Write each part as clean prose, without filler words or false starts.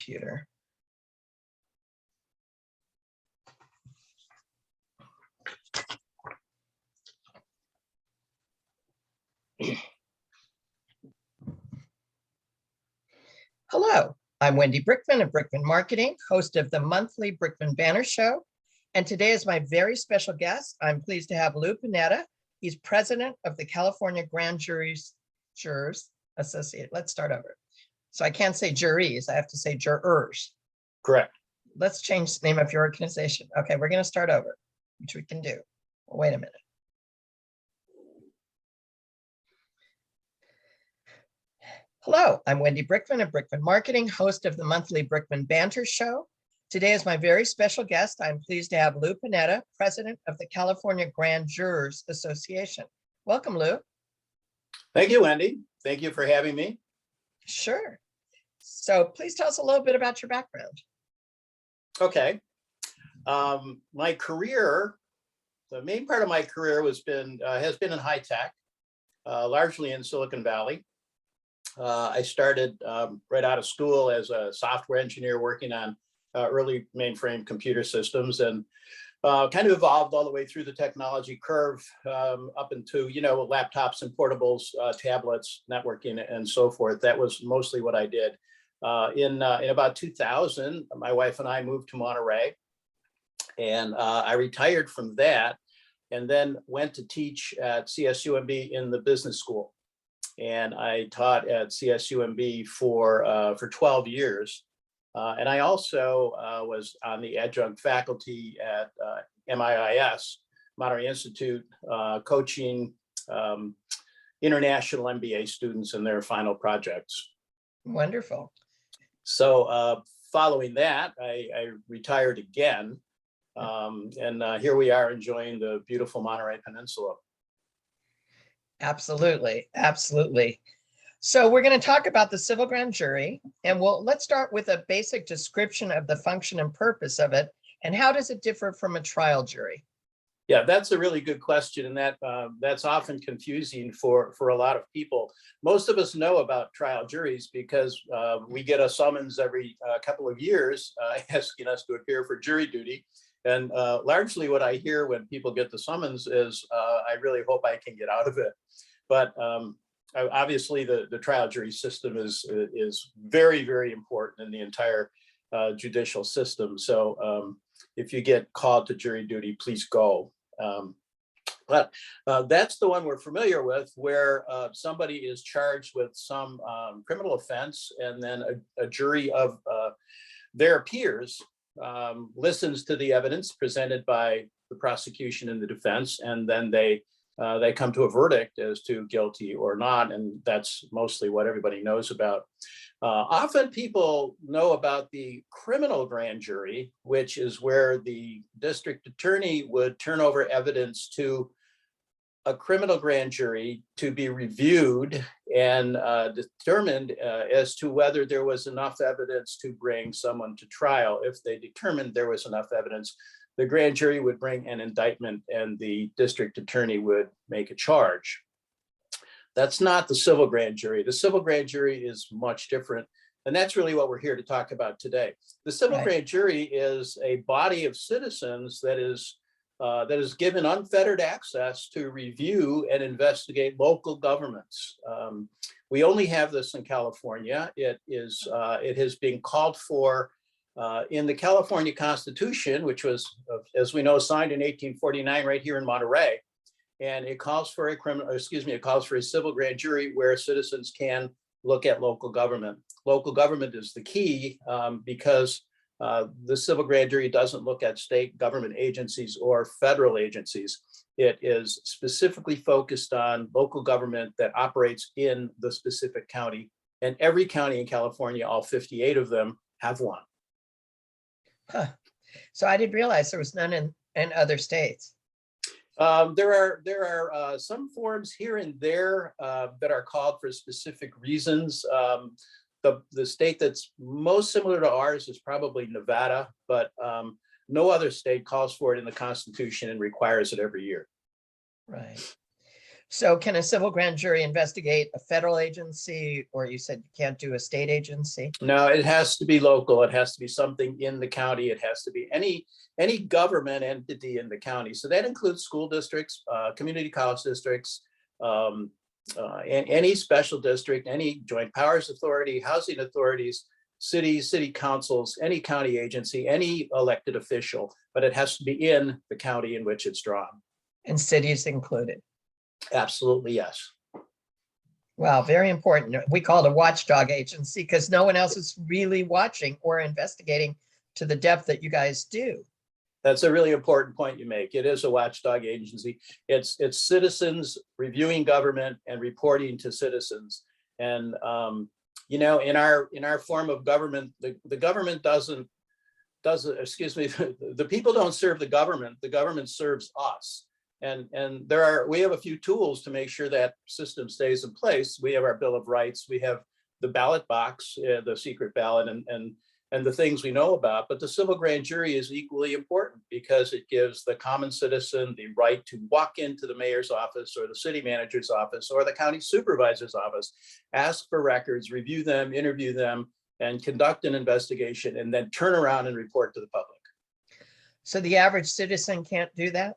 computer. Hello, I'm Wendy Brickman of Brickman Marketing, host of the monthly Brickman Banner Show. And today is my very special guest. I'm pleased to have Lou Panetta. He's president of the California Grand Jurors Association. Let's start over. So I can't say juries, I have to say jurors. Correct. Let's change the name of your organization. Okay, we're going to start over, which we can do. Well, wait a minute. Hello, I'm Wendy Brickman of Brickman Marketing, host of the monthly Brickman Banter Show. Today is my very special guest. I'm pleased to have Lou Panetta, president of the California Grand Jurors Association. Welcome, Lou. Thank you, Wendy. Thank you for having me. Sure. So please tell us a little bit about your background. Okay. My career, the main part of my career has been in high tech, largely in Silicon Valley. I started right out of school as a software engineer working on early mainframe computer systems, and kind of evolved all the way through the technology curve up into, laptops and portables, tablets, networking, and so forth. That was mostly what I did. In about 2000, my wife and I moved to Monterey, and I retired from that and then went to teach at CSUMB in the business school. And I taught at CSUMB for 12 years. And I also was on the adjunct faculty at MIIS, Monterey Institute, coaching international MBA students in their final projects. Wonderful. So following that, I retired again. And here we are enjoying the beautiful Monterey Peninsula. Absolutely, absolutely. So we're going to talk about the civil grand jury, and let's start with a basic description of the function and purpose of it, and how does it differ from a trial jury? Yeah, that's a really good question, and that's often confusing for a lot of people. Most of us know about trial juries because we get a summons every couple of years asking us to appear for jury duty. And largely what I hear when people get the summons is, I really hope I can get out of it. But obviously the trial jury system is very, very important in the entire judicial system. So if you get called to jury duty, please go. But that's the one we're familiar with, where somebody is charged with some criminal offense, and then a jury of their peers listens to the evidence presented by the prosecution and the defense, and then they come to a verdict as to guilty or not, and that's mostly what everybody knows about. Often people know about the criminal grand jury, which is where the district attorney would turn over evidence to a criminal grand jury to be reviewed and determined as to whether there was enough evidence to bring someone to trial. If they determined there was enough evidence, the grand jury would bring an indictment and the district attorney would make a charge. That's not the civil grand jury. The civil grand jury is much different, and that's really what we're here to talk about today. The civil grand jury is a body of citizens that is given unfettered access to review and investigate local governments. We only have this in California. It has been called for in the California Constitution, which was, as we know, signed in 1849 right here in Monterey. And it calls for a civil grand jury where citizens can look at local government. Local government is the key because the civil grand jury doesn't look at state government agencies or federal agencies. It is specifically focused on local government that operates in the specific county. And every county in California, all 58 of them, have one. Huh. So I didn't realize there was none in other states. There are some forms here and there that are called for specific reasons. The state that's most similar to ours is probably Nevada, but no other state calls for it in the Constitution and requires it every year. Right. So can a civil grand jury investigate a federal agency, or you said you can't do a state agency? No, it has to be local. It has to be something in the county. It has to be any government entity in the county. So that includes school districts, community college districts, um, and any special district, any joint powers authority, housing authorities, cities, city councils, any county agency, any elected official, but it has to be in the county in which it's drawn. And cities included? Absolutely, yes. Wow, very important. We call it a watchdog agency because no one else is really watching or investigating to the depth that you guys do. That's a really important point you make. It is a watchdog agency. It's citizens reviewing government and reporting to citizens. And you know, in our form of government, the government doesn't excuse me, the people don't serve the government serves us. And we have a few tools to make sure that system stays in place. We have our Bill of Rights, we have the ballot box, the secret ballot, and the things we know about. But the civil grand jury is equally important because it gives the common citizen the right to walk into the mayor's office or the city manager's office or the county supervisor's office, ask for records, review them, interview them, and conduct an investigation, and then turn around and report to the public. So the average citizen can't do that?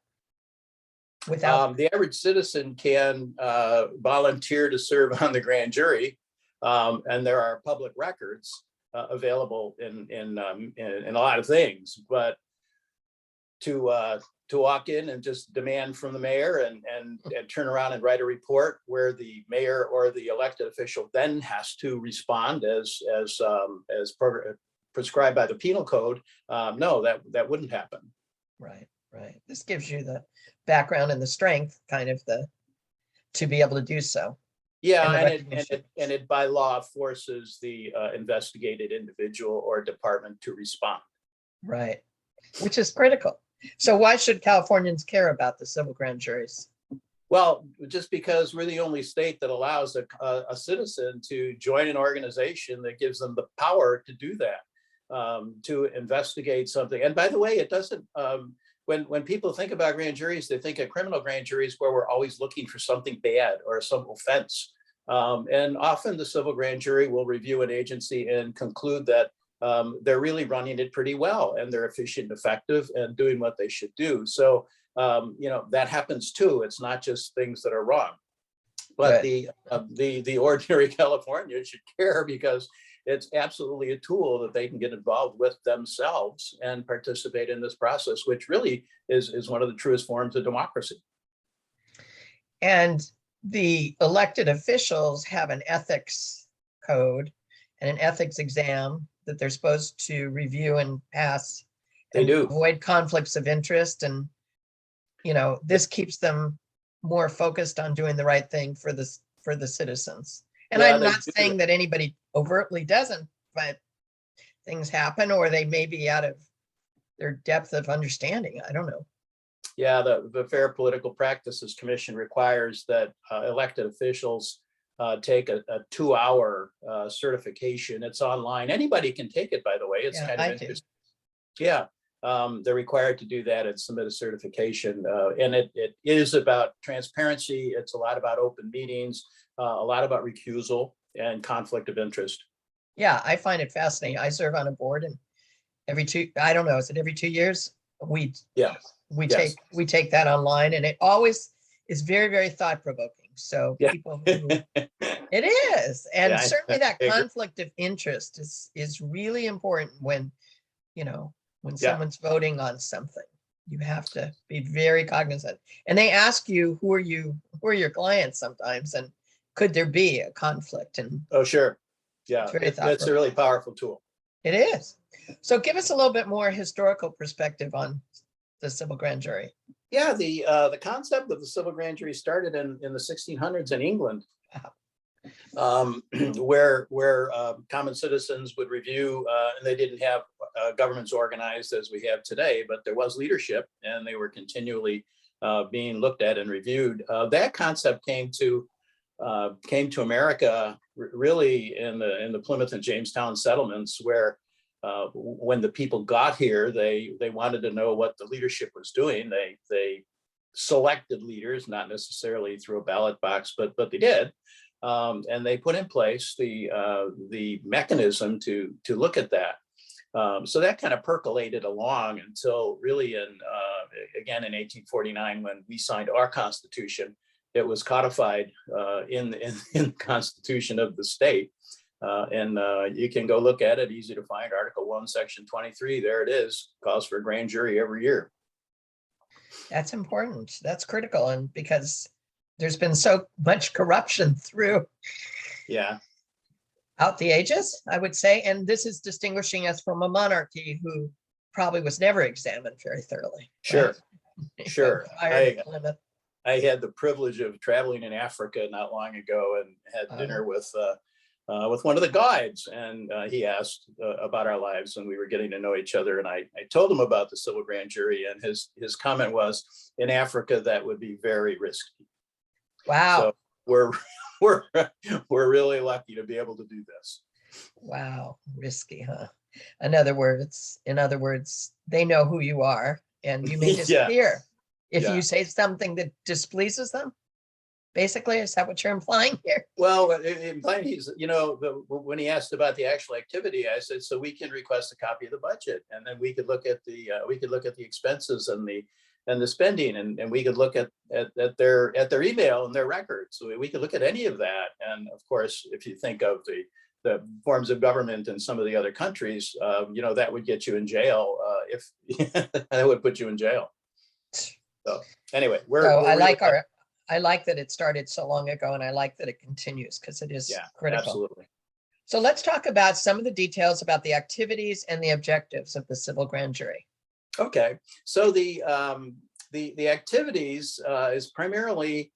Without the average citizen can volunteer to serve on the grand jury, and there are public records available in a lot of things. But to walk in and just demand from the mayor and turn around and write a report where the mayor or the elected official then has to respond as prescribed by the penal code, no, that wouldn't happen. Right. This gives you the background and the strength, kind of to be able to do so. Yeah, and it by law forces the investigated individual or department to respond. Right, which is critical. So why should Californians care about the civil grand juries? Well, just because we're the only state that allows a citizen to join an organization that gives them the power to do that, to investigate something. And by the way, it doesn't. When people think about grand juries, they think of criminal grand juries where we're always looking for something bad or some offense. And often the civil grand jury will review an agency and conclude that they're really running it pretty well and they're efficient, effective, and doing what they should do. So, you know, that happens too. It's not just things that are wrong. But right. The ordinary Californian should care because it's absolutely a tool that they can get involved with themselves and participate in this process, which really is one of the truest forms of democracy. And the elected officials have an ethics code and an ethics exam that they're supposed to review and pass. They do. Avoid conflicts of interest. And, you know, this keeps them more focused on doing the right thing for the citizens. And yeah, I'm not saying that anybody overtly doesn't, but things happen, or they may be out of their depth of understanding. I don't know. Yeah, the Fair Political Practices Commission requires that elected officials take a 2-hour certification. It's online. Anybody can take it, by the way. It's kind of interesting. Yeah, they're required to do that and submit a certification. And it is about transparency. It's a lot about open meetings, a lot about recusal and conflict of interest. Yeah, I find it fascinating. I serve on a board, and every 2 years we take that online, and it always is very, very thought provoking. So yeah. People who, it is, and yeah, certainly that conflict of interest is really important when, you know, when someone's voting on something. You have to be very cognizant. And they ask you, who are your clients sometimes, and could there be a conflict? And oh, sure. Yeah, it's a really powerful tool. It is. So give us a little bit more historical perspective on the civil grand jury. Yeah, the concept of the civil grand jury started in the 1600s in England, where common citizens would review, and they didn't have governments organized as we have today, but there was leadership, and they were continually being looked at and reviewed. That concept came to America really in the Plymouth and Jamestown settlements, where when the people got here, they wanted to know what the leadership was doing. They selected leaders, not necessarily through a ballot box, but they did. And they put in place the mechanism to look at that. So that kind of percolated along until really again in 1849, when we signed our Constitution. It was codified in the Constitution of the state. And you can go look at it, easy to find, Article 1, Section 23, there it is, calls for a grand jury every year. That's important. That's critical. And because there's been so much corruption throughout the ages, I would say. And this is distinguishing us from a monarchy who probably was never examined very thoroughly. Sure, right? sure. I I had the privilege of traveling in Africa not long ago and had dinner with one of the guides, and he asked about our lives, and we were getting to know each other. And I told him about the civil grand jury, and his comment was, in Africa, that would be very risky. Wow. So we're really lucky to be able to do this. Wow, risky, huh? In other words, they know who you are, and you may disappear if you say something that displeases them. Basically, is that what you're implying here? Well, implying he's, when he asked about the actual activity, I said, so we can request a copy of the budget, and then we could look at the expenses and the spending, and we could look at their email and their records. So we could look at any of that. And of course, if you think of the forms of government in some of the other countries, that would get you in jail. If that would put you in jail. So anyway, I like that it started so long ago, and I like that it continues because it is critical. Absolutely. So let's talk about some of the details about the activities and the objectives of the civil grand jury. Okay, so the activities is primarily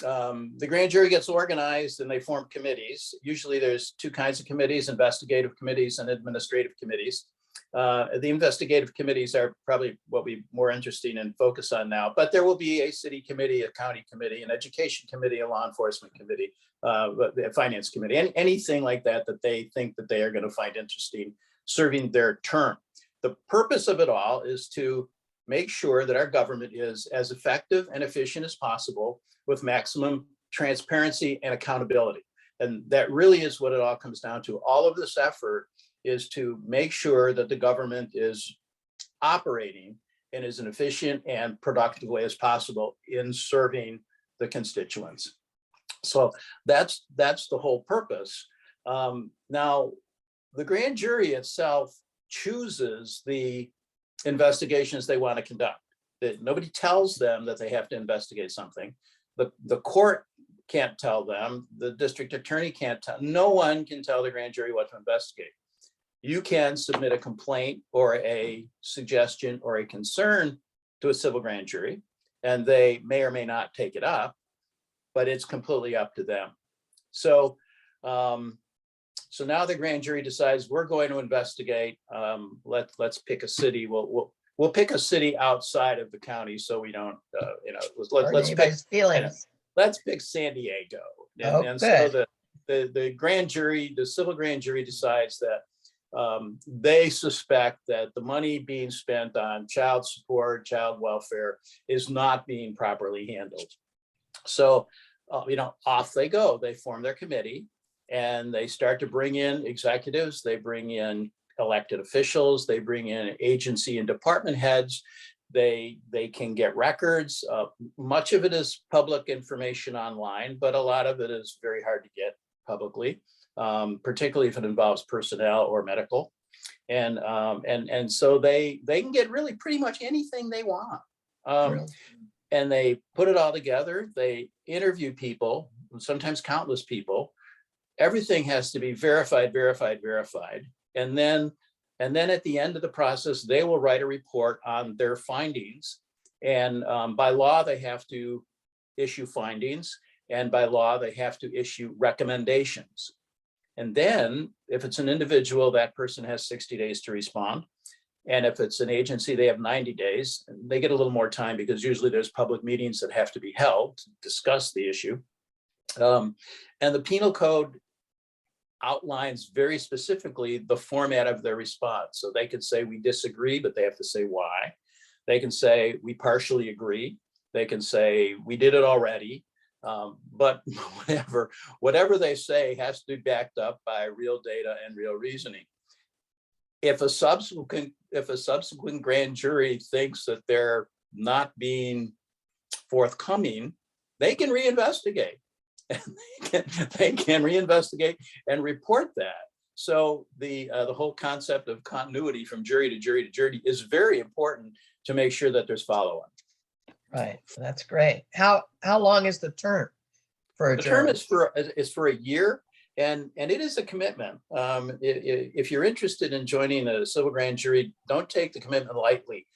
the grand jury gets organized and they form committees. Usually there's two kinds of committees: investigative committees and administrative committees. The investigative committees are probably what we're more interested in and focus on now, but there will be a city committee, a county committee, an education committee, a law enforcement committee, a finance committee, anything like that they think that they are going to find interesting serving their term. The purpose of it all is to make sure that our government is as effective and efficient as possible with maximum transparency and accountability. And that really is what it all comes down to. All of this effort is to make sure that the government is operating in as an efficient and productive way as possible in serving the constituents. So that's the whole purpose. Now, the grand jury itself chooses the investigations they want to conduct. That nobody tells them that they have to investigate something. The court can't tell them. The district attorney can't tell. No one can tell the grand jury what to investigate. You can submit a complaint or a suggestion or a concern to a civil grand jury, and they may or may not take it up, but it's completely up to them. So, so now the grand jury decides we're going to investigate. Let's pick a city. We'll pick a city outside of the county, so we don't, let's pick feelings. Let's pick San Diego, and so the grand jury, the civil grand jury, decides that they suspect that the money being spent on child support, child welfare is not being properly handled. So, off they go. They form their committee and they start to bring in executives. They bring in elected officials. They bring in agency and department heads. They can get records. Much of it is public information online, but a lot of it is very hard to get publicly. Particularly if it involves personnel or medical, and so they can get really pretty much anything they want, and they put it all together. They interview people, sometimes countless people. Everything has to be verified, and then at the end of the process, they will write a report on their findings. And by law, they have to issue findings, and by law, they have to issue recommendations. And then if it's an individual, that person has 60 days to respond. And if it's an agency, they have 90 days. They get a little more time because usually there's public meetings that have to be held to discuss the issue. And the penal code outlines very specifically the format of their response. So they could say we disagree, but they have to say why. They can say we partially agree, They can say, we did it already. But whatever they say has to be backed up by real data and real reasoning. If a subsequent grand jury thinks that they're not being forthcoming, they can reinvestigate. And they can reinvestigate and report that. So the whole concept of continuity from jury to jury to jury is very important to make sure that there's follow-up. Right, that's great. How long is the term for a The juror? term is for a year, and it is a commitment. If you're interested in joining a civil grand jury, don't take the commitment lightly.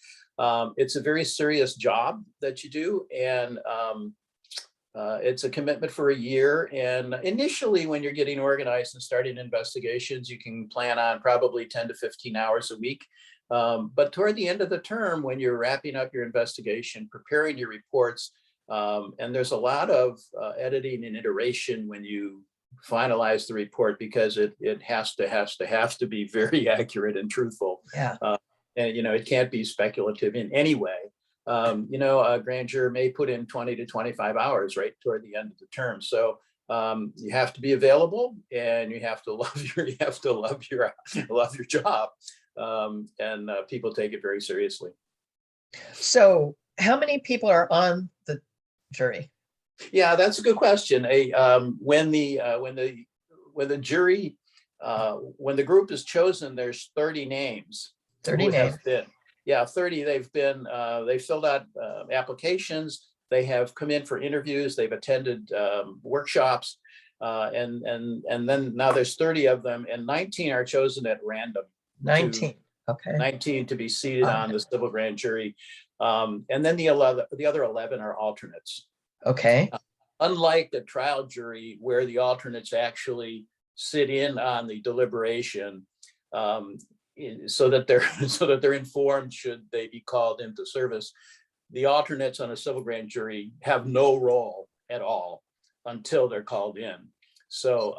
It's a very serious job that you do, and it's a commitment for a year. And initially, when you're getting organized and starting investigations, you can plan on probably 10 to 15 hours a week. But toward the end of the term, when you're wrapping up your investigation, preparing your reports, and there's a lot of editing and iteration when you finalize the report, because it has to be very accurate and truthful. Yeah. And it can't be speculative in any way. A grand juror may put in 20 to 25 hours right toward the end of the term. So you have to be available, and you have to love your job. And people take it very seriously. So how many people are on the jury? Yeah, that's a good question. When the group is chosen, there's 30 names. 30 names. 30. They've filled out applications. They have come in for interviews. They've attended workshops, and then now there's 30 of them, and 19 are chosen at random. 19. Okay. 19 to be seated on the civil grand jury, and then the other 11 are alternates. Okay. Unlike the trial jury, where the alternates actually sit in on the deliberation, so that they're informed should they be called into service, the alternates on a civil grand jury have no role at all until they're called in. So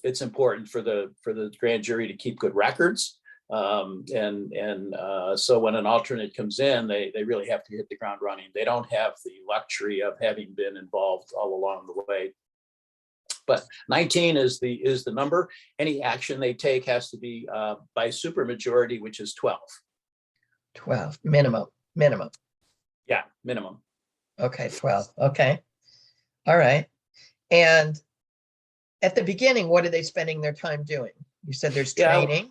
it's important for the grand jury to keep good records. So when an alternate comes in, they really have to hit the ground running. They don't have the luxury of having been involved all along the way. But 19 is the number. Any action they take has to be by supermajority, which is 12. 12 minimum. Yeah, minimum. Okay, 12. Okay. All right. And at the beginning, what are they spending their time doing? You said there's training. Yeah.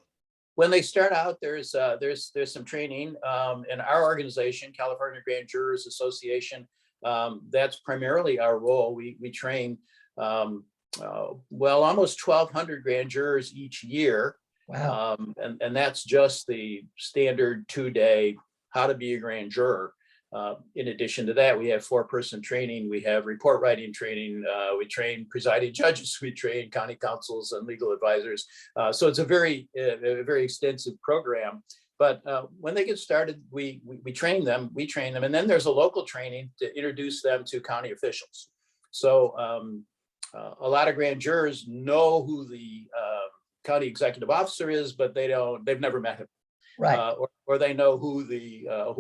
When they start out, there's some training in our organization, California Grand Jurors Association. That's primarily our role. We train almost 1,200 grand jurors each year. Wow. And that's just the standard 2-day how to be a grand juror. In addition to that, we have 4-person training. We have report writing training. We train presiding judges. We train county councils and legal advisors. So it's a very extensive program. But when they get started, we train them. And then there's a local training to introduce them to county officials. So a lot of grand jurors know who the county executive officer is, but they've never met him. Right. Or they know who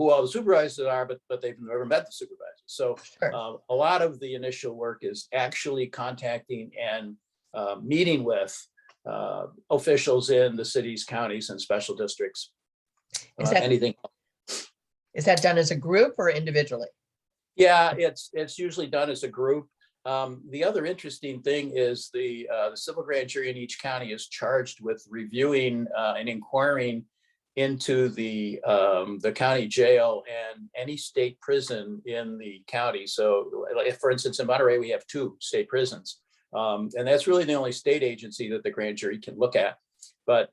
all the supervisors are, but they've never met the supervisors. So sure. A lot of the initial work is actually contacting and meeting with officials in the cities, counties, and special districts. Is that done as a group or individually? Yeah, it's usually done as a group. The other interesting thing is the civil grand jury in each county is charged with reviewing and inquiring into the county jail and any state prison in the county. So, for instance, in Monterey, we have 2 state prisons, and that's really the only state agency that the grand jury can look at. But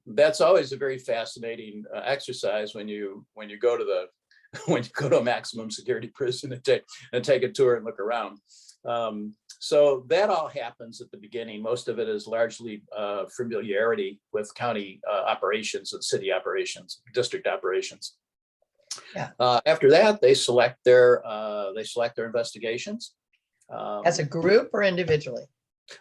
that's always a very fascinating exercise when you go to a maximum security prison and take a tour and look around. So that all happens at the beginning. Most of it is largely familiarity with county operations and city operations, district operations. Yeah. After that, they select their investigations. As a group or individually?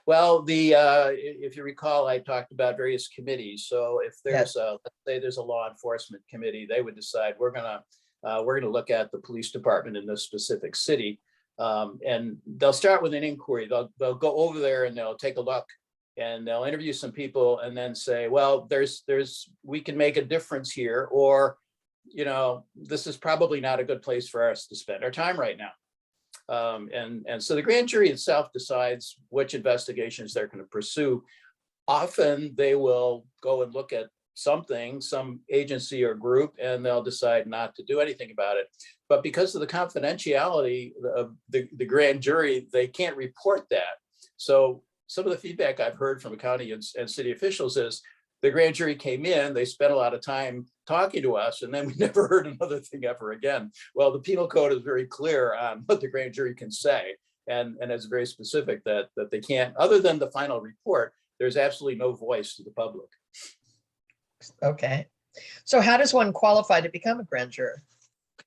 Well, if you recall, I talked about various committees. So if there's let's say there's a law enforcement committee, they would decide we're gonna we're going to look at the police department in this specific city. And they'll start with an inquiry. They'll go over there and they'll take a look and they'll interview some people and then say, well, we can make a difference here, or, this is probably not a good place for us to spend our time right now. And so the grand jury itself decides which investigations they're going to pursue. Often they will go and look at something, some agency or group, and they'll decide not to do anything about it. But because of the confidentiality of the grand jury, they can't report that. So some of the feedback I've heard from county and city officials is the grand jury came in, they spent a lot of time talking to us, and then we never heard another thing ever again. Well, the penal code is very clear on what the grand jury can say. And it's very specific that they can't, other than the final report, there's absolutely no voice to the public. Okay. So how does one qualify to become a grand juror?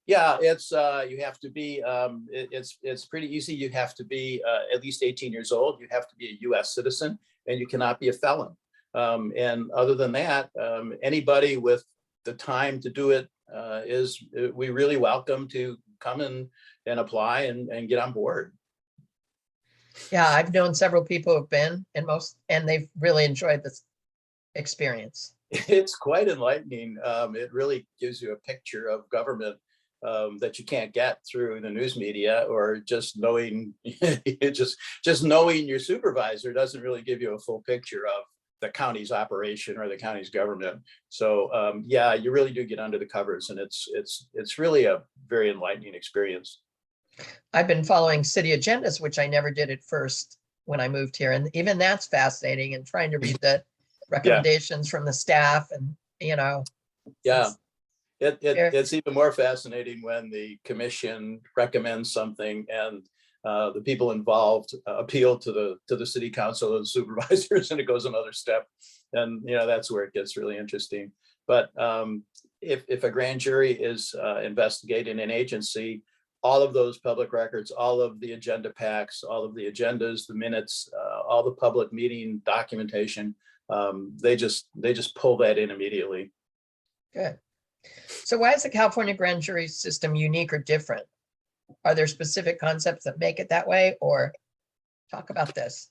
Yeah, it's you have to be, it's pretty easy. You have to be at least 18 years old. You have to be a US citizen, and you cannot be a felon. And other than that, anybody with the time to do it we really welcome to come and apply and get on board. Yeah, I've known several people who've been, and they've really enjoyed this experience. It's quite enlightening. It really gives you a picture of government that you can't get through the news media, or just knowing just knowing your supervisor doesn't really give you a full picture of the county's operation or the county's government. So yeah, you really do get under the covers, and it's really a very enlightening experience. I've been following city agendas, which I never did at first when I moved here. And even that's fascinating, and trying to read the recommendations from the staff, and, Yeah, it's even more fascinating when the commission recommends something and the people involved appeal to the city council and supervisors, and it goes another step. And, that's where it gets really interesting. But if a grand jury is investigating an agency, all of those public records, all of the agenda packs, all of the agendas, the minutes, all the public meeting documentation, they just pull that in immediately. Good. So why is the California grand jury system unique or different? Are there specific concepts that make it that way, or talk about this?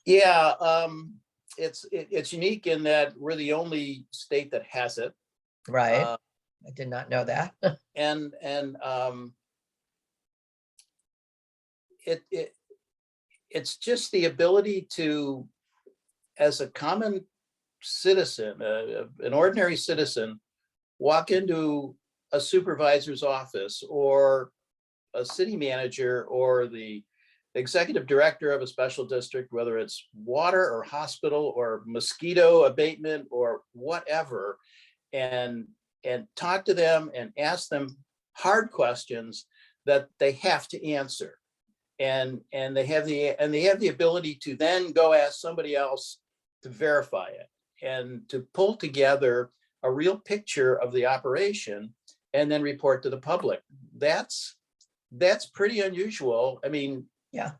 Yeah, it's unique in that we're the only state that has it. Right. I did not know that. and it's just the ability to, as a common citizen, an ordinary citizen, walk into a supervisor's office or a city manager or the executive director of a special district, whether it's water or hospital or mosquito abatement or whatever, and talk to them and ask them hard questions that they have to answer. And they have the ability to then go ask somebody else to verify it and to pull together a real picture of the operation and then report to the public. That's pretty unusual. I mean, yeah,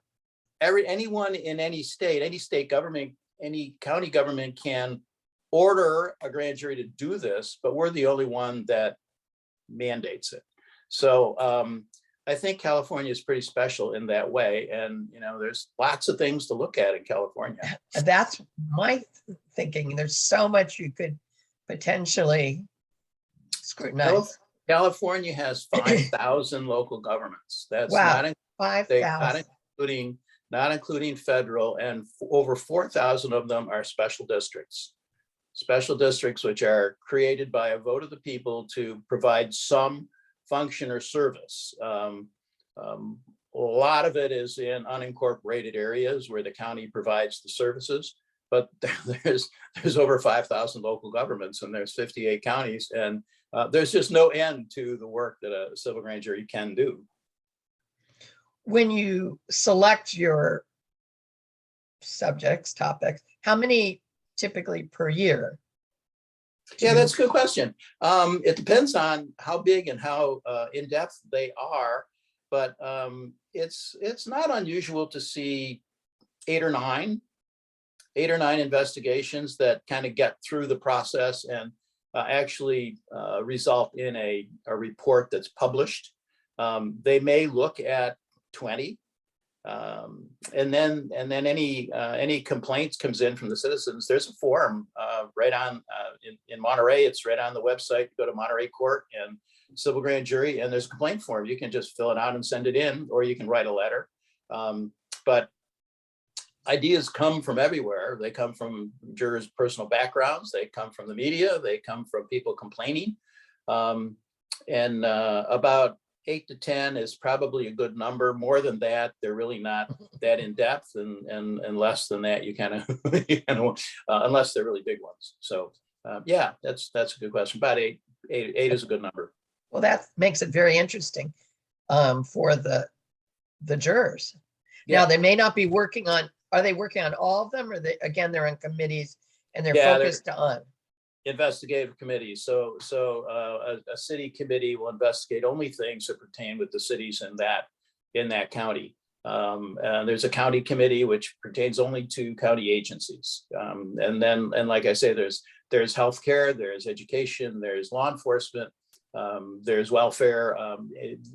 anyone in any state government, any county government can order a grand jury to do this, but we're the only one that mandates it. So I think California is pretty special in that way. And, there's lots of things to look at in California. That's my thinking. There's so much you could potentially scrutinize. California has 5,000 local governments. That's wow, not 5,000. Not including federal, and over 4,000 of them are special districts. Special districts which are created by a vote of the people to provide some function or service. A lot of it is in unincorporated areas where the county provides the services, but there's over 5,000 local governments, and there's 58 counties, and there's just no end to the work that a civil grand jury can do. When you select your topics, how many typically per year? Yeah, that's a good question. It depends on how big and how in-depth they are, but it's not unusual to see 8 or 9 investigations that kind of get through the process and actually result in a report that's published. They may look at 20, and then any complaints comes in from the citizens. There's a form right on in Monterey. It's right on the website. You go to Monterey Court and Civil Grand Jury, and there's a complaint form. You can just fill it out and send it in, or you can write a letter. But ideas come from everywhere. They come from jurors' personal backgrounds. They come from the media. They come from people complaining. And about 8 to 10 is probably a good number. More than that, they're really not that in depth, and less than that, you kind of, unless they're really big ones. So yeah, that's a good question. About eight is a good number. Well, that makes it very interesting for the jurors. Yeah. Now, they may not be working on, are they working on all of them, or they're on committees and they're focused on? Investigative committees. So a city committee will investigate only things that pertain with the cities in that county. And there's a county committee which pertains only to county agencies. And like I say, there's healthcare, there's education, there's law enforcement, there's welfare.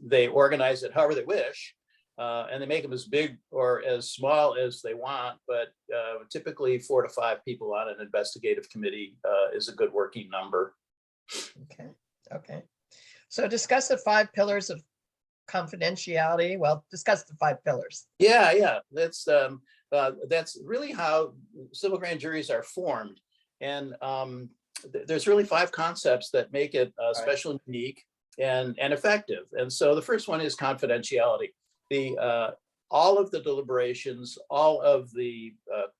They organize it however they wish. And they make them as big or as small as they want, but typically 4 to 5 people on an investigative committee is a good working number. Okay. So discuss the 5 pillars of confidentiality. Well, discuss the 5 pillars. Yeah. That's really how civil grand juries are formed. And there's really 5 concepts that make it special and unique and effective. And so the first one is confidentiality. All of the deliberations, all of the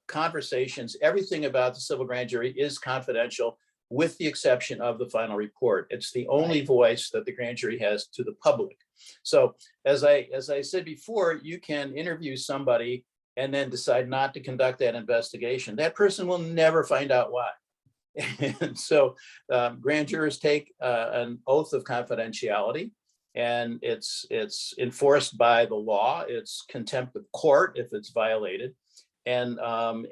conversations, everything about the civil grand jury is confidential, with the exception of the final report. It's the only voice that the grand jury has to the public. So as I said before, you can interview somebody and then decide not to conduct that investigation. That person will never find out why. And so grand jurors take an oath of confidentiality. And it's enforced by the law. It's contempt of court if it's violated, and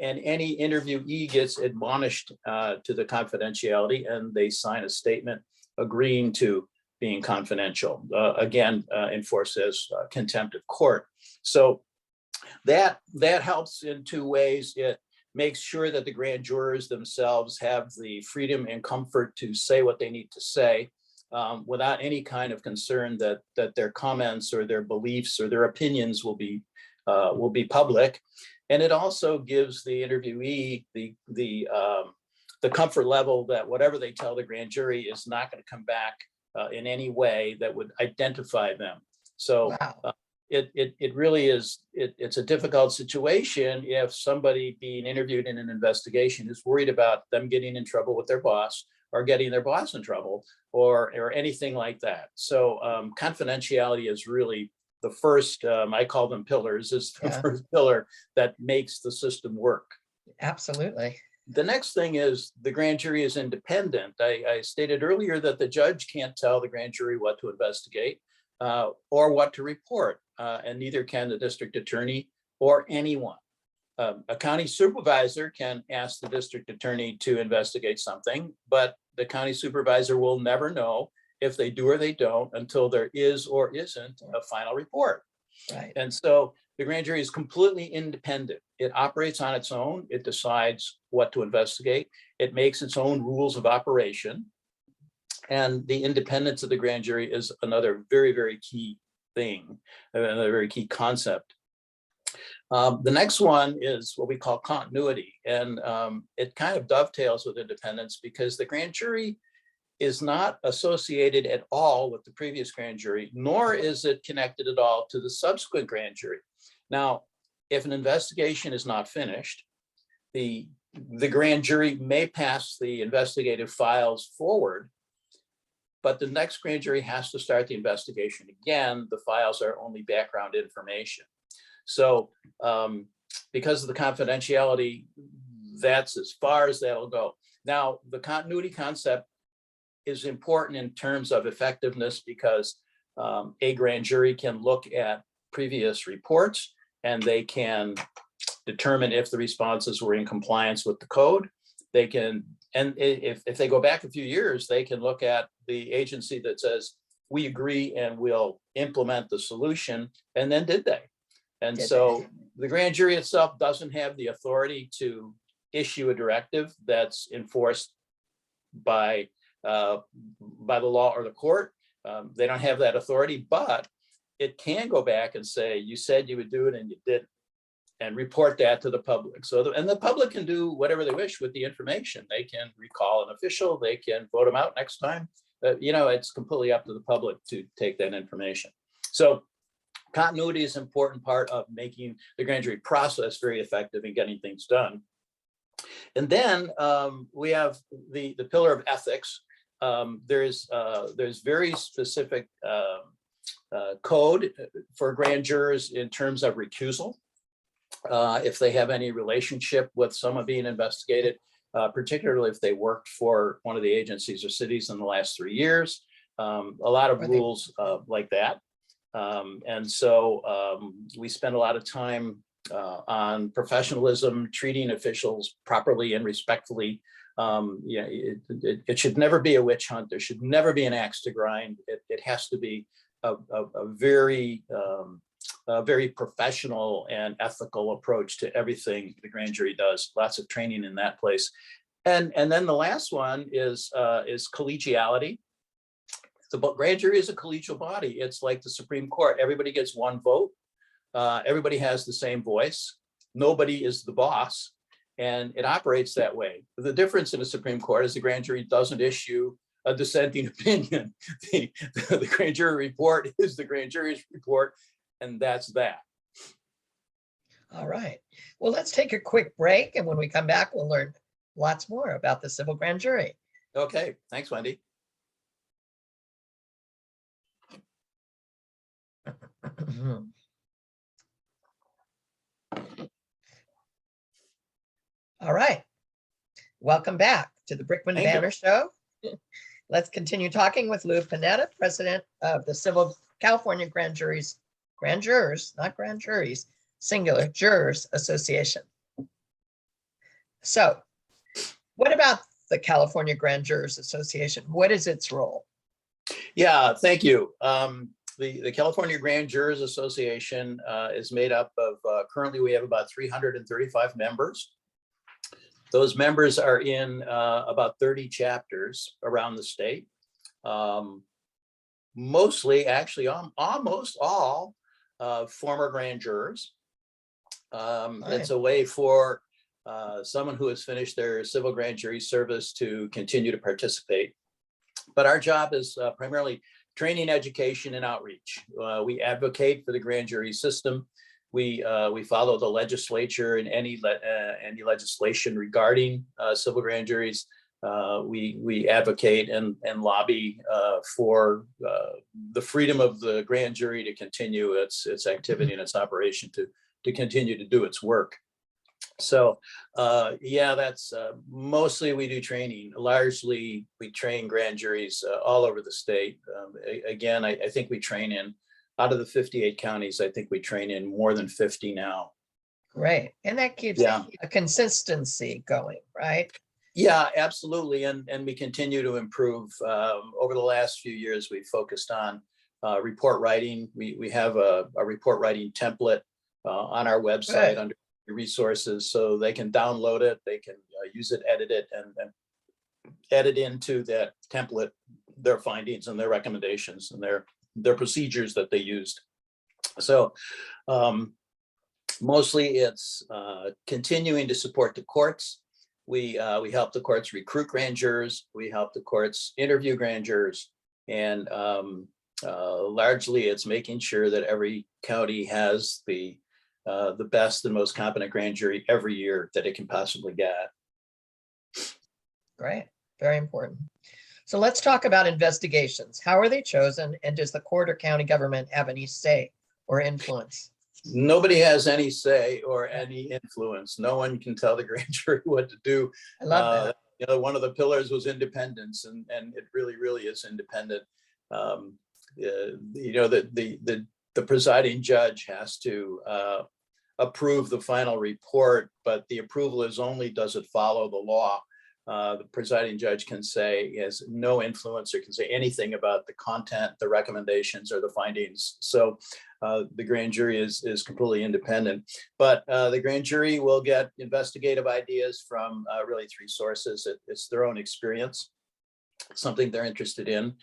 any interviewee gets admonished to the confidentiality, and they sign a statement agreeing to being confidential. Again, enforced as contempt of court. So that helps in 2 ways. It makes sure that the grand jurors themselves have the freedom and comfort to say what they need to say. Without any kind of concern that their comments or their beliefs or their opinions will be public. And it also gives the interviewee the comfort level that whatever they tell the grand jury is not going to come back in any way that would identify them. So it really is, it's a difficult situation if somebody being interviewed in an investigation is worried about them getting in trouble with their boss, or getting their boss in trouble, or anything like that. So confidentiality is really the first, I call them pillars, is the first pillar that makes the system work. Absolutely. The next thing is the grand jury is independent. I stated earlier that the judge can't tell the grand jury what to investigate or what to report, and neither can the district attorney or anyone. A county supervisor can ask the district attorney to investigate something, but the county supervisor will never know if they do or they don't until there is or isn't a final report. Right. And so the grand jury is completely independent. It operates on its own. It decides what to investigate. It makes its own rules of operation. And the independence of the grand jury is another very, very key thing, another very key concept. The next one is what we call continuity, and it kind of dovetails with independence because the grand jury is not associated at all with the previous grand jury, nor is it connected at all to the subsequent grand jury. Now, if an investigation is not finished, the grand jury may pass the investigative files forward, but the next grand jury has to start the investigation again. The files are only background information. So because of the confidentiality, that's as far as that'll go. Now, the continuity concept is important in terms of effectiveness because a grand jury can look at previous reports and they can determine if the responses were in compliance with the code. They can if they go back a few years, they can look at the agency that says, we agree and we'll implement the solution. And then did they? And so the grand jury itself doesn't have the authority to issue a directive that's enforced by the law or the court. They don't have that authority, but it can go back and say, you said you would do it and you didn't, and report that to the public. So, and the public can do whatever they wish with the information. They can recall an official, they can vote them out next time. It's completely up to the public to take that information. So continuity is an important part of making the grand jury process very effective in getting things done. And then we have the pillar of ethics. There's very specific code for grand jurors in terms of recusal. If they have any relationship with someone being investigated, particularly if they worked for one of the agencies or cities in the last 3 years, a lot of rules like that. And so we spend a lot of time on professionalism, treating officials properly and respectfully. It should never be a witch hunt. There should never be an axe to grind. It has to be a very professional and ethical approach to everything the grand jury does. Lots of training in that place. And then the last one is collegiality. The grand jury is a collegial body. It's like the Supreme Court. Everybody gets one vote. Everybody has the same voice. Nobody is the boss. And it operates that way. The difference in the Supreme Court is the grand jury doesn't issue a dissenting opinion. The grand jury report is the grand jury's report, and that's that. All right. Well, let's take a quick break. And when we come back, we'll learn lots more about the civil grand jury. Okay. Thanks, Wendy. All right. Welcome back to the Brickman Banner Show. Let's continue talking with Lou Panetta, president of the California Grand Jurors, not grand juries, singular, Jurors Association. So what about the California Grand Jurors Association? What is its role? Yeah, thank you. The California Grand Jurors Association is made up of, currently we have about 335 members. Those members are in about 30 chapters around the state. Mostly, actually, almost all former grand jurors. It's a way for someone who has finished their civil grand jury service to continue to participate. But our job is primarily training, education, and outreach. We advocate for the grand jury system. We follow the legislature in any legislation regarding civil grand juries. We advocate and lobby for the freedom of the grand jury to continue its activity and its operation to continue to do its work. So yeah, that's mostly we do training. Largely we train grand juries all over the state. Again, I think we train in, out of the 58 counties, I think we train in more than 50 now. Great. And that keeps a consistency going, right? Yeah, absolutely. And we continue to improve. Over the last few years, we focused on report writing. We have a report writing template on our website under resources, so they can download it, they can use it, edit it, and edit into that template their findings and their recommendations and their procedures that they used. So mostly it's continuing to support the courts. We help the courts recruit grand jurors. We help the courts interview grand jurors. And largely it's making sure that every county has the best and most competent grand jury every year that it can possibly get. Great, very important. So let's talk about investigations. How are they chosen? And does the court or county government have any say or influence? Nobody has any say or any influence. No one can tell the grand jury what to do. I love that. You know, one of the pillars was independence, and it really is independent. You know, the presiding judge has to approve the final report, but the approval is only does it follow the law. The presiding judge can say, has no influence or can say anything about the content, the recommendations, or the findings. So the grand jury is completely independent. But the grand jury will get investigative ideas from really three sources. It's their own experience, something they're interested in.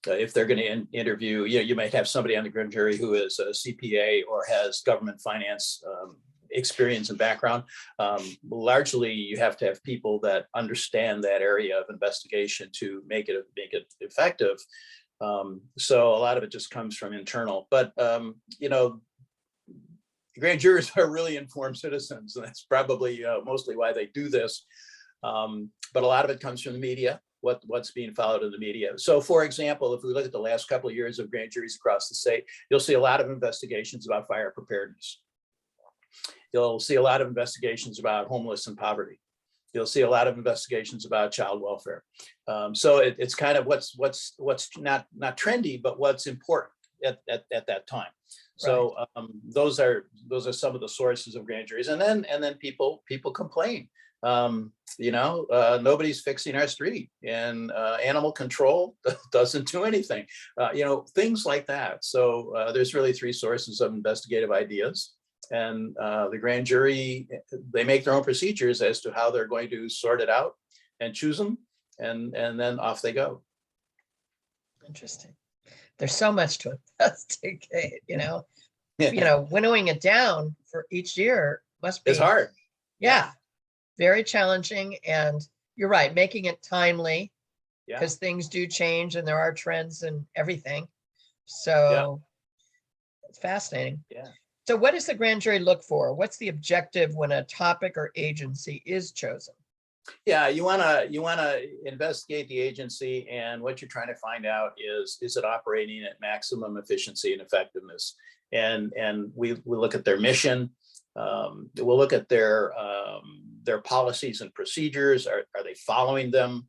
If they're going to interview, you might have somebody on the grand jury who is a CPA or has government finance experience and background. Largely, you have to have people that understand that area of investigation to make it effective. So a lot of it just comes from internal. But grand jurors are really informed citizens, and that's probably mostly why they do this. But a lot of it comes from the media. What's being followed in the media. So for example, if we look at the last couple of years of grand juries across the state, you'll see a lot of investigations about fire preparedness. You'll see a lot of investigations about homeless and poverty. You'll see a lot of investigations about child welfare. So it's kind of what's not trendy, but what's important at that time. So those are some of the sources of grand juries, and then people complain. Nobody's fixing our street, and animal control doesn't do anything. Things like that. So there's really three sources of investigative ideas. And the grand jury, they make their own procedures as to how they're going to sort it out and choose them, and then off they go. Interesting. There's so much to investigate, winnowing it down for each year must be. It's hard. Yeah, very challenging. And you're right, making it timely, because things do change and there are trends and everything. So it's fascinating. Yeah. So what does the grand jury look for? What's the objective when a topic or agency is chosen? Yeah, you wanna investigate the agency, and what you're trying to find out is it operating at maximum efficiency and effectiveness? And we look at their mission. We'll look at their policies and procedures. Are they following them?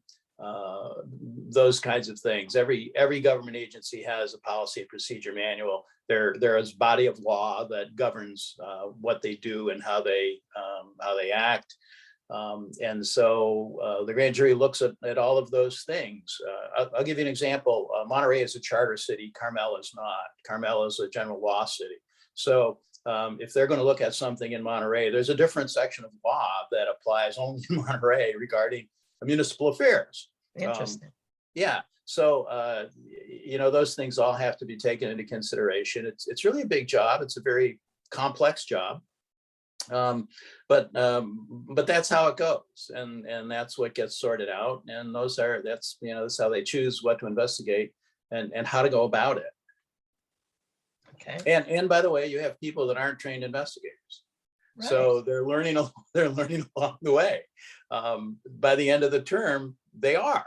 Those kinds of things. Every government agency has a policy and procedure manual. There is a body of law that governs what they do and how they act. And so the grand jury looks at all of those things. I'll give you an example. Monterey is a charter city. Carmel is not. Carmel is a general law city. So if they're going to look at something in Monterey, there's a different section of law that applies only in Monterey regarding municipal affairs. Interesting. So those things all have to be taken into consideration. It's really a big job. It's a very complex job. But that's how it goes, and that's what gets sorted out. And that's how they choose what to investigate and how to go about it. Okay. And by the way, you have people that aren't trained investigators. Right. So they're learning along the way. By the end of the term, they are.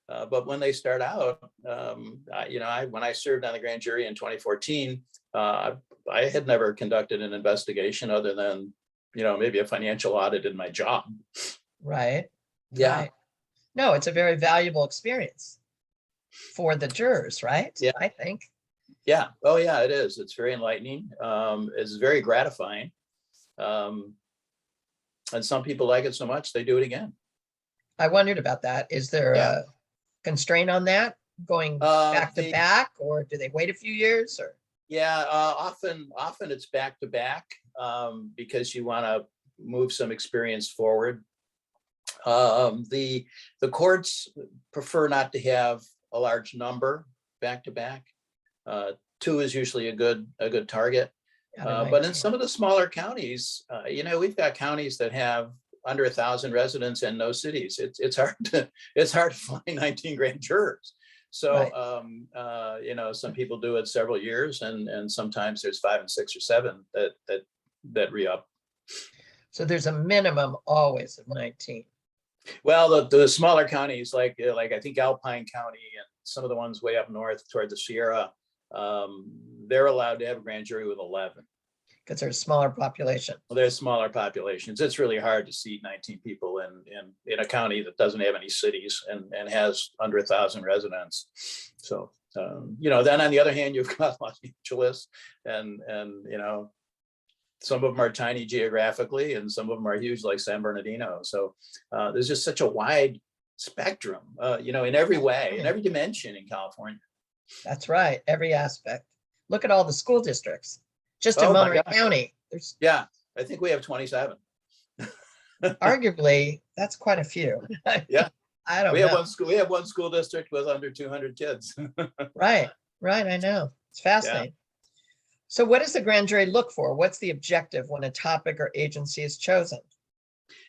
But when they start out, when I served on the grand jury in 2014, I had never conducted an investigation other than, maybe a financial audit in my job. Right. Yeah. Right. No, it's a very valuable experience for the jurors, right? Yeah. I think. Yeah. Oh, yeah, it is. It's very enlightening. It's very gratifying. And some people like it so much, they do it again. I wondered about that. Is there a constraint on that going back to back, or do they wait a few years? Or often it's back to back because you want to move some experience forward. The courts prefer not to have a large number back to back. 2 is usually a good target. But in some of the smaller counties, we've got counties that have under 1,000 residents and no cities. It's hard to find 19 grand jurors. So some people do it several years, and sometimes there's 5 and 6 or 7 that re-up. So there's a minimum always of 19. Well, the smaller counties, like I think Alpine County and some of the ones way up north toward the Sierra, they're allowed to have a grand jury with 11. Because there's a smaller population. Well, there's smaller populations. It's really hard to seat 19 people in a county that doesn't have any cities and has under 1,000 residents. So, then on the other hand, you've got Los Angeles and Some of them are tiny geographically, and some of them are huge, like San Bernardino. So there's just such a wide spectrum, in every way, in every dimension in California. That's right. Every aspect. Look at all the school districts. Just in Oh my Monterey God. County, there's Yeah, I think we have 27. arguably, that's quite a few. Yeah, I don't we have know. one school. We have one school district with under 200 kids. Right, right. I know. It's Yeah. fascinating. So what does the grand jury look for? What's the objective when a topic or agency is chosen?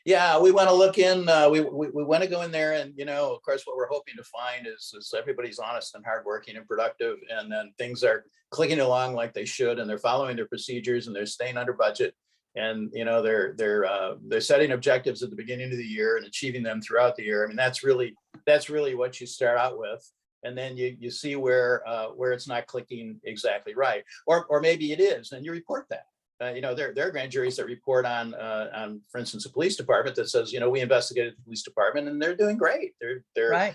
Yeah, we want to look in. We want to go in there, and of course, what we're hoping to find is everybody's honest and hardworking and productive, and then things are clicking along like they should, and they're following their procedures, and they're staying under budget, and they're setting objectives at the beginning of the year and achieving them throughout the year. I mean, that's really what you start out with, and then you see where it's not clicking exactly right, or maybe it is, and you report that. There are grand juries that report on, for instance, a police department that says, we investigated the police department and they're doing great. Right.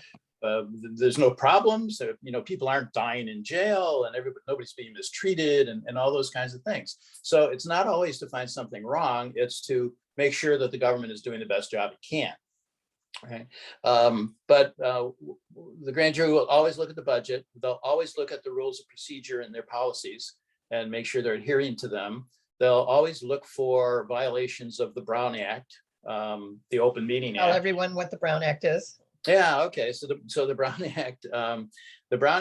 There's no problems. People aren't dying in jail, and nobody's being mistreated, and all those kinds of things. So it's not always to find something wrong. It's to make sure that the government is doing the best job it can. Right. But the grand jury will always look at the budget. They'll always look at the rules of procedure and their policies and make sure they're adhering to them. They'll always look for violations of the Brown Act, the Open Meeting Tell Act. everyone what the Brown Act is. Yeah. Okay. So the Brown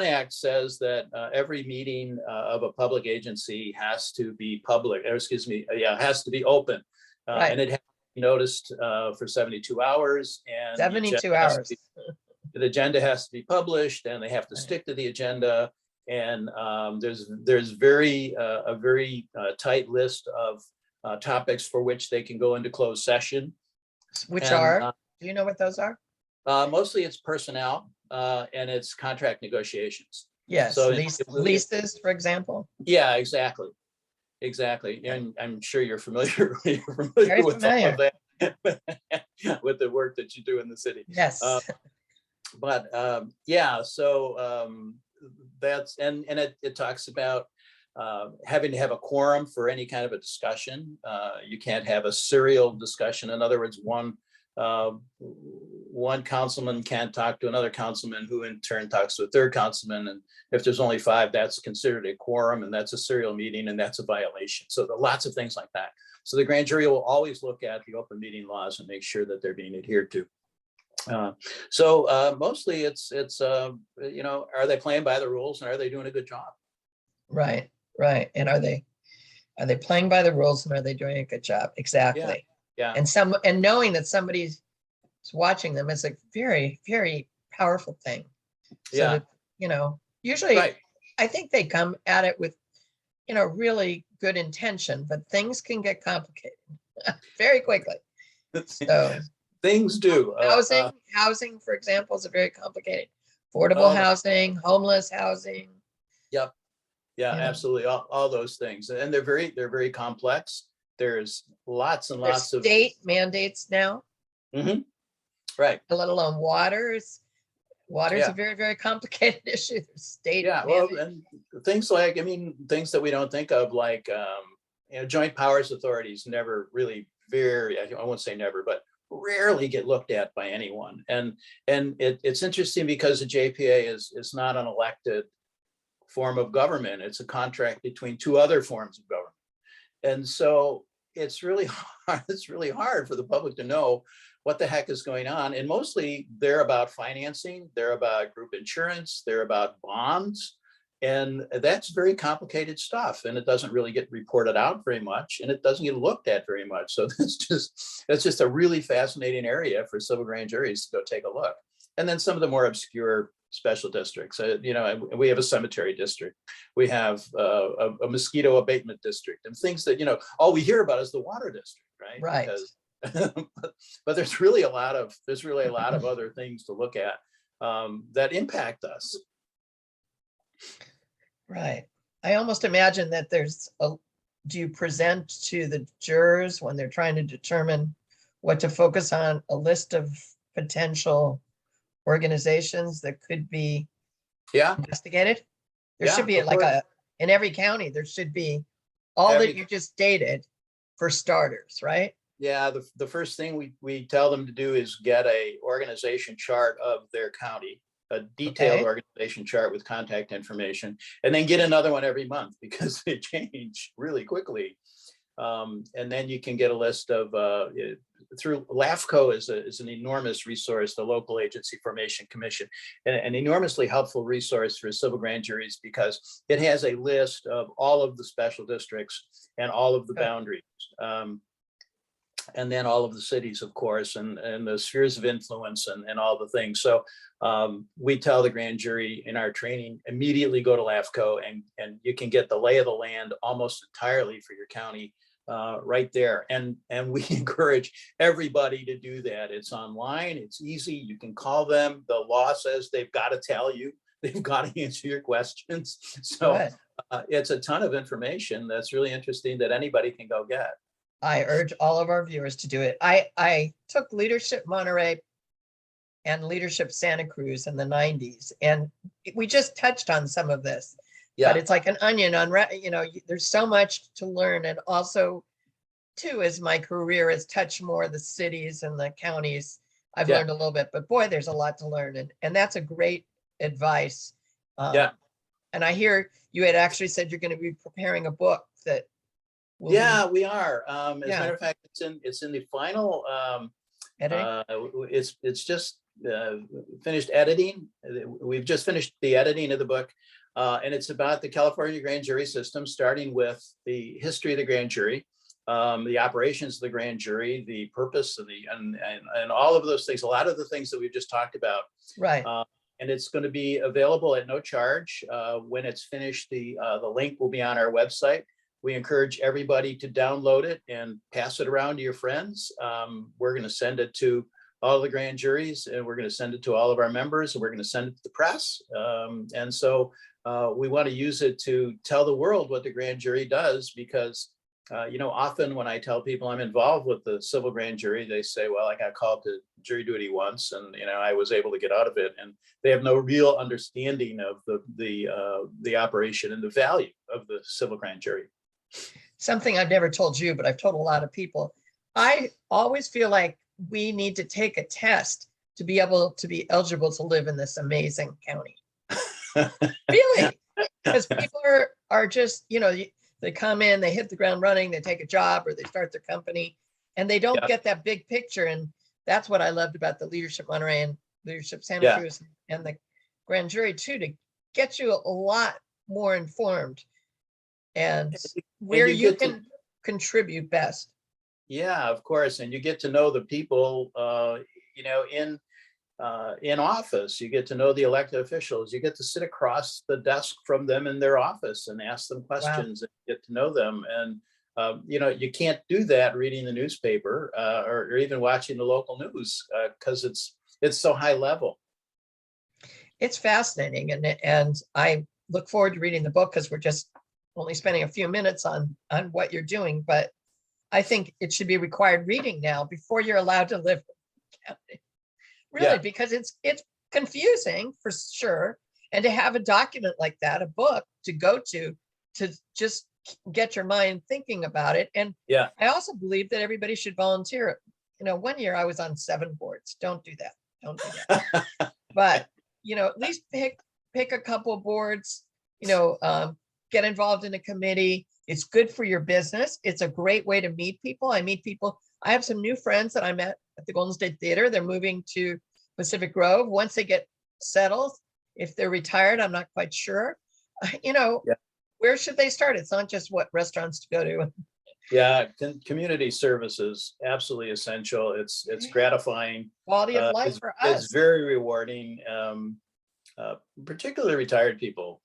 Act, says that every meeting of a public agency has to be public. Or excuse me. Has to be open, Right. and it has to be noticed for 72 hours. And 72 hours. The agenda has to be published, and they have to stick to the agenda. And there's a very tight list of topics for which they can go into closed session. Which And, are? Do you know what those are? Mostly it's personnel and it's contract negotiations. Yes. So leases, for example. Yeah, exactly. And I'm sure you're familiar, Very with familiar. all of that, with the work that you do in the city. Yes. So that's and it talks about having to have a quorum for any kind of a discussion. You can't have a serial discussion. In other words, one councilman can't talk to another councilman, who in turn talks to a third councilman. And if there's only 5, that's considered a quorum, and that's a serial meeting, and that's a violation. So there are lots of things like that. So the grand jury will always look at the open meeting laws and make sure that they're being adhered to. Mostly it's are they playing by the rules, and are they doing a good job? Right. And are they playing by the rules, and are they doing a good job? Exactly. Yeah. And knowing that somebody's watching them is a very, very powerful thing. So Yeah. that, usually Right. I think they come at it with, really good intention, but things can get complicated very quickly. So Things do. housing, for example, is a very complicated. Affordable housing, homeless housing. Yep. Yeah, Yeah. absolutely. All those things. And they're very complex. There's lots and There's lots of state mandates now, Mhm. Right. let alone waters. Water is Yeah. a very, very complicated issue. There's state Yeah. Well, mandates. and things things that we don't think of, like joint powers authorities never really I won't say never, but rarely get looked at by anyone. And it's interesting because the JPA is not an elected form of government. It's a contract between 2 other forms of government. And so it's really hard for the public to know what the heck is going on. And mostly they're about financing, they're about group insurance, they're about bonds. And that's very complicated stuff. And it doesn't really get reported out very much, and it doesn't get looked at very much. So that's just a really fascinating area for civil grand juries to go take a look. And then some of the more obscure special districts, we have a cemetery district, we have a mosquito abatement district, and things that, all we hear about is the water district, right? Right. But there's really a lot of other things to look at that impact us. Right. I almost imagine that do you present to the jurors when they're trying to determine what to focus on, a list of potential organizations that could be investigated? There should be in every county, there should be all that you just stated for starters, right? Yeah, the first thing we tell them to do is get a organization chart of their county, a detailed Okay. organization chart with contact information, and then get another one every month because they change really quickly. And then you can get a list of through LAFCO is an enormous resource, the Local Agency Formation Commission, an enormously helpful resource for civil grand juries because it has a list of all of the special districts and all of the Good. boundaries. And then all of the cities, of course, and the spheres of influence and all the things. So we tell the grand jury in our training, immediately go to LAFCO and you can get the lay of the land almost entirely for your county right there. And we encourage everybody to do that. It's online, it's easy, you can call them. The law says they've got to tell you, they've got to answer your questions. So it's a ton of information that's really interesting that anybody can go get. I urge all of our viewers to do it. I took Leadership Monterey and Leadership Santa Cruz in the 90s, and we just touched on some of this, but it's like an onion on, there's so much to learn. And also too, as my career has touched more the cities and the counties, I've learned a little bit, but boy, there's a lot to learn. And that's a great advice. And I hear you had actually said you're going to be preparing a book that we are. As a matter of fact, it's in the final editing. It's just finished editing. We've just finished the editing of the book, and it's about the California grand jury system, starting with the history of the grand jury, the operations of the grand jury, the purpose of and all of those things. A lot of the things that we've just talked about. Right. And it's going to be available at no charge. When it's finished, the link will be on our website. We encourage everybody to download it and pass it around to your friends. We're going to send it to all the grand juries, and we're going to send it to all of our members, and we're going to send it to the press. And so we want to use it to tell the world what the grand jury does, because often when I tell people I'm involved with the civil grand jury, they say, well, I got called to jury duty once, and I was able to get out of it. And they have no real understanding of the operation and the value of the civil grand jury. Something I've never told you, but I've told a lot of people. I always feel like we need to take a test to be able to be eligible to live in this amazing county. Really, because people are just, they come in, they hit the ground running, they take a job or they start their company, and they don't get that big picture. And that's what I loved about the Leadership Monterey and Leadership Santa Cruz and the grand jury too, to get you a lot more informed and where you can contribute best. Yeah, of course. And you get to know the people, in office. You get to know the elected officials. You get to sit across the desk from them in their office and ask them questions and get to know them. And, you can't do that reading the newspaper or even watching the local news because it's so high level. It's fascinating. And I look forward to reading the book, because we're just only spending a few minutes on what you're doing, but I think it should be required reading now before you're allowed to live. Really, because it's confusing for sure. And to have a document like that, a book to go to just get your mind thinking about it. And I also believe that everybody should volunteer. 1 year I was on 7 boards. Don't do that. Don't do that. But, at least pick a couple boards, get involved in a committee. It's good for your business. It's a great way to meet people. I have some new friends that I met at the Golden State Theater. They're moving to Pacific Grove. Once they get settled, if they're retired, I'm not quite sure. Where should they start? It's not just what restaurants to go to. Yeah, community service is absolutely essential. It's gratifying. Quality of life for us. It's very rewarding. Particularly retired people.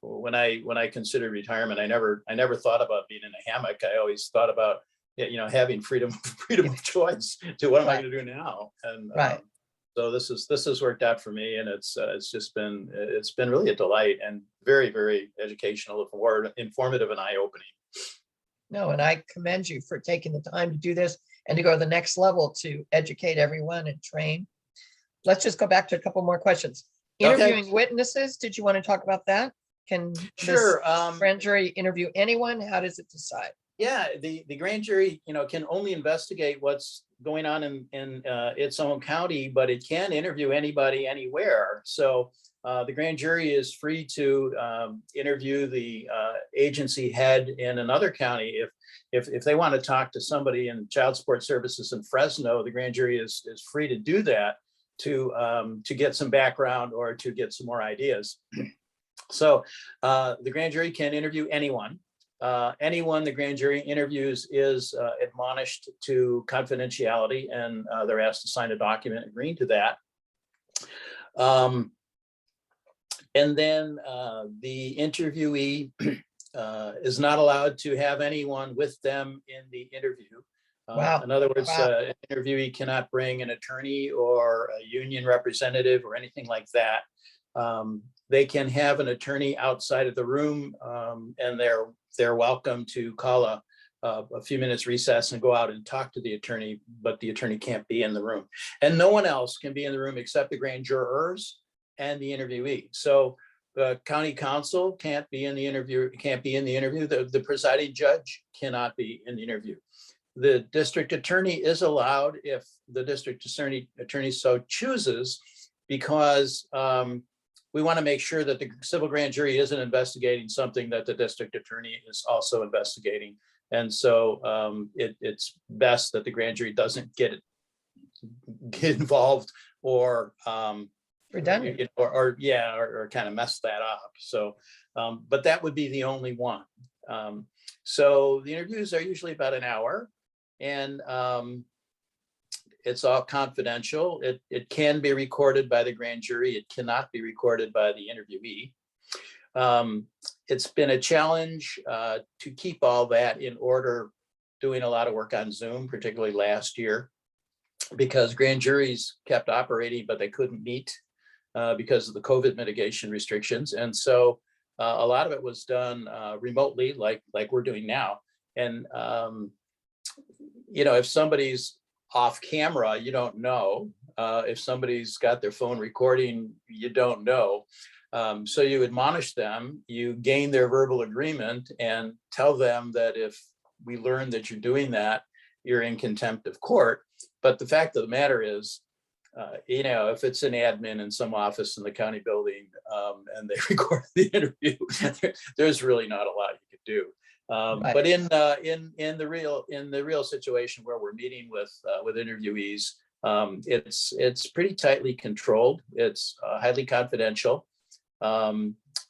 When I considered retirement, I never thought about being in a hammock. I always thought about having freedom of choice to what am I going to do now. And so this has worked out for me, and it's been really a delight and very, very educational, informative, and eye-opening. No, and I commend you for taking the time to do this and to go to the next level to educate everyone and train. Let's just go back to a couple more questions. Interviewing witnesses, did you want to talk about that? Can this grand jury interview anyone? How does it decide? Yeah, the grand jury, can only investigate what's going on in its own county, but it can interview anybody anywhere. So the grand jury is free to interview the agency head in another county. If they want to talk to somebody in child support services in Fresno, the grand jury is free to do that to get some background or to get some more ideas. So the grand jury can interview anyone. Anyone the grand jury interviews is admonished to confidentiality, and they're asked to sign a document agreeing to that. And then the interviewee is not allowed to have anyone with them in the interview. Wow. In other words, Wow. an interviewee cannot bring an attorney or a union representative or anything like that. They can have an attorney outside of the room, and they're welcome to call a few minutes recess and go out and talk to the attorney, but the attorney can't be in the room. And no one else can be in the room except the grand jurors and the interviewee. So the county counsel can't be in the interview. The presiding judge cannot be in the interview. The district attorney is allowed if the district attorney so chooses, because we want to make sure that the civil grand jury isn't investigating something that the district attorney is also investigating. And so it's best that the grand jury doesn't get involved or Redundant. or kind of mess that up. So, but that would be the only one. So the interviews are usually about an hour, and it's all confidential. It can be recorded by the grand jury. It cannot be recorded by the interviewee. It's been a challenge to keep all that in order, doing a lot of work on Zoom, particularly last year, because grand juries kept operating, but they couldn't meet because of the COVID mitigation restrictions. And so a lot of it was done remotely, like we're doing now. And, if somebody's off camera, you don't know. If somebody's got their phone recording, you don't know. So you admonish them, you gain their verbal agreement, and tell them that if we learn that you're doing that, you're in contempt of court. But the fact of the matter is, if it's an admin in some office in the county building and they record the interview, there's really not a lot you could do. Right. But in the real situation where we're meeting with interviewees, it's pretty tightly controlled. It's highly confidential.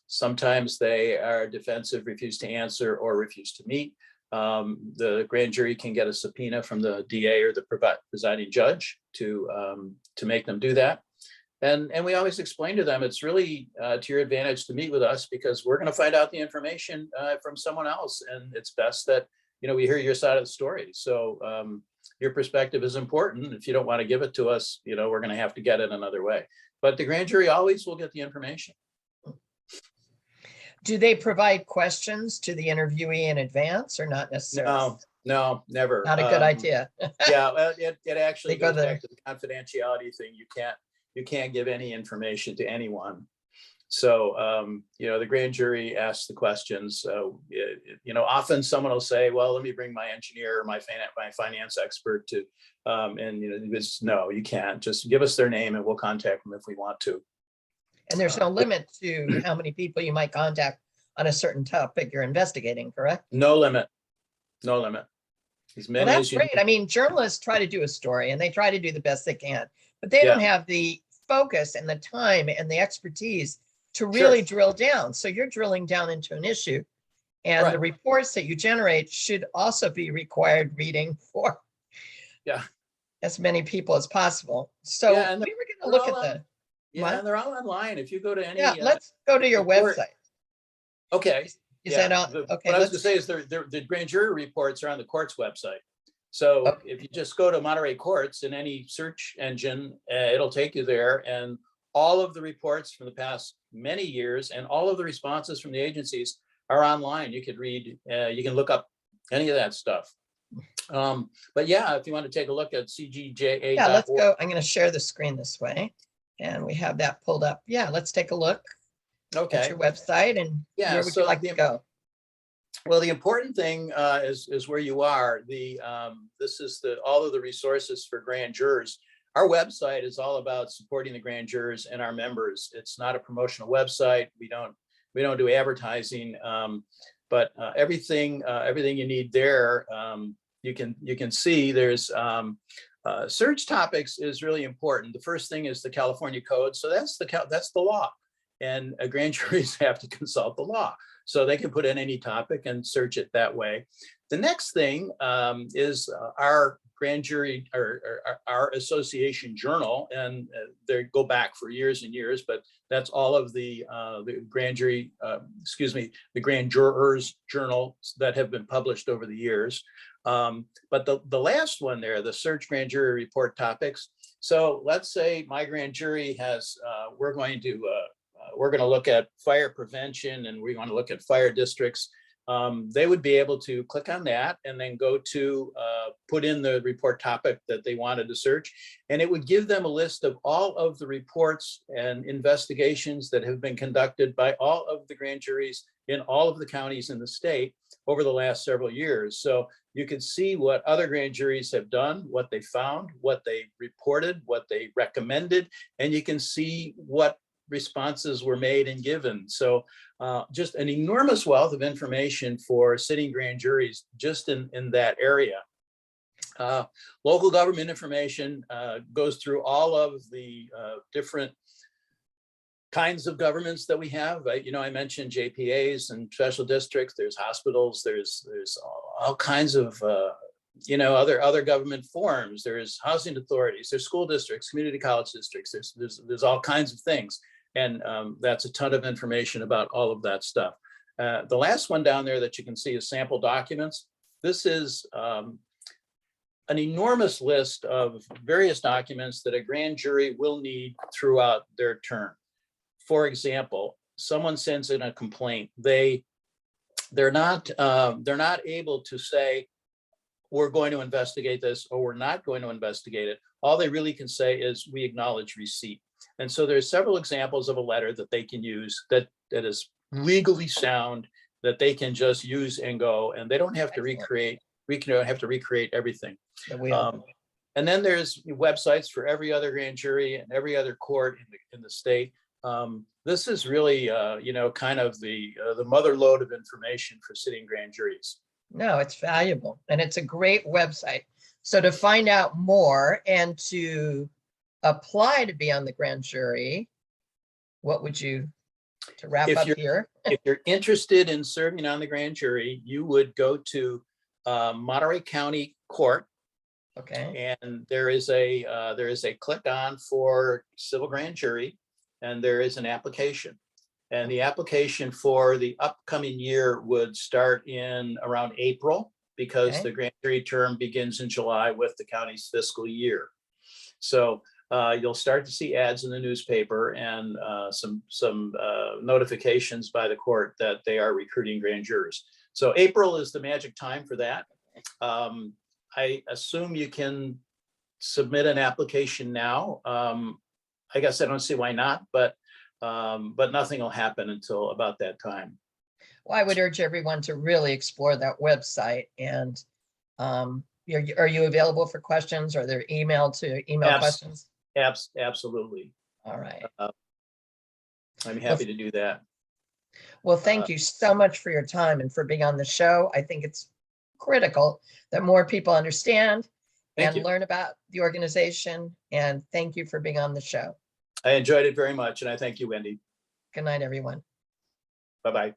Sometimes they are defensive, refuse to answer, or refuse to meet. The grand jury can get a subpoena from the DA or the presiding judge to make them do that. And we always explain to them, it's really to your advantage to meet with us, because we're going to find out the information from someone else. And it's best that, we hear your side of the story. So your perspective is important. If you don't want to give it to us, we're going to have to get it another way. But the grand jury always will get the information. Do they provide questions to the interviewee in advance, or not necessarily? No, never. Not a good idea. Yeah, well, it actually They go goes back to the confidentiality thing. You can't give any information to anyone. So, the grand jury asks the questions. Often someone will say, well, let me bring my engineer or my finance expert to, no, you can't. Just give us their name and we'll contact them if we want to. And there's no limit to how many people you might contact on a certain topic you're investigating, correct? No limit. As many Well, that's as you great. need. I mean, journalists try to do a story and they try to do the best they can, but they don't have the focus and the time and the expertise to really drill down. So you're drilling down into an issue, and the reports that you generate should also be required reading for as many people as possible. So we were going to look at the. And they're all online. If you go to any. Let's go to your website. Okay. Is that on? Okay. What I was going to say is the grand jury reports are on the court's website. So if you just go to Monterey Courts in any search engine, it'll take you there. And all of the reports from the past many years and all of the responses from the agencies are online. You could read, you can look up any of that stuff. But if you want to take a look at cgja.org. Yeah, let's go. I'm going to share the screen this way. And we have that pulled up. Yeah, let's take a look at your website, and where would you like to go? Well, the important thing is where you are. This is all of the resources for grand jurors. Our website is all about supporting the grand jurors and our members. It's not a promotional website. We don't do advertising, but everything you need there, you can see. There's search topics is really important. The first thing is the California Code. So that's the law, and grand juries have to consult the law. So they can put in any topic and search it that way. The next thing is our grand jury or our association journal, and they go back for years and years, but that's all of the grand jury, the grand jurors journals that have been published over the years. But the last one there, the search grand jury report topics. So let's say my grand jury has, we're going to look at fire prevention, and we're going to look at fire districts. They would be able to click on that and then go to put in the report topic that they wanted to search. And it would give them a list of all of the reports and investigations that have been conducted by all of the grand juries in all of the counties in the state over the last several years. So you can see what other grand juries have done, what they found, what they reported, what they recommended, and you can see what responses were made and given. So just an enormous wealth of information for sitting grand juries just in that area. Local government information goes through all of the different kinds of governments that we have. I mentioned JPAs and special districts. There's hospitals. There's all kinds of other government forms. There's housing authorities. There's school districts, community college districts. There's all kinds of things. And that's a ton of information about all of that stuff. The last one down there that you can see is sample documents. This is an enormous list of various documents that a grand jury will need throughout their term. For example, someone sends in a complaint. They're not able to say, we're going to investigate this or we're not going to investigate it. All they really can say is, we acknowledge receipt. And so there's several examples of a letter that they can use that is legally sound, that they can just use and go, and they don't have to recreate. We don't have to recreate everything. And then there's websites for every other grand jury and every other court in the state. This is really, kind of the mother lode of information for sitting grand juries. No, it's valuable, and it's a great website. So to find out more and to apply to be on the grand jury, what would you, to wrap up here? If you're interested in serving on the grand jury, you would go to Monterey County Court. Okay. And there is a click on for civil grand jury, and there is an application. And the application for the upcoming year would start in around April, because the grand jury term begins in July with the county's fiscal year. So you'll start to see ads in the newspaper and some notifications by the court that they are recruiting grand jurors. So April is the magic time for that. I assume you can submit an application now. I guess I don't see why not, but nothing will happen until about that time. Well, I would urge everyone to really explore that website. And are you available for questions? Or their email questions? Absolutely. All right. I'm happy to do that. Well, thank you so much for your time and for being on the show. I think it's critical that more people understand and learn about the organization. And thank you for being on the show. I enjoyed it very much. And I thank you, Wendy. Good night, everyone. Bye-bye.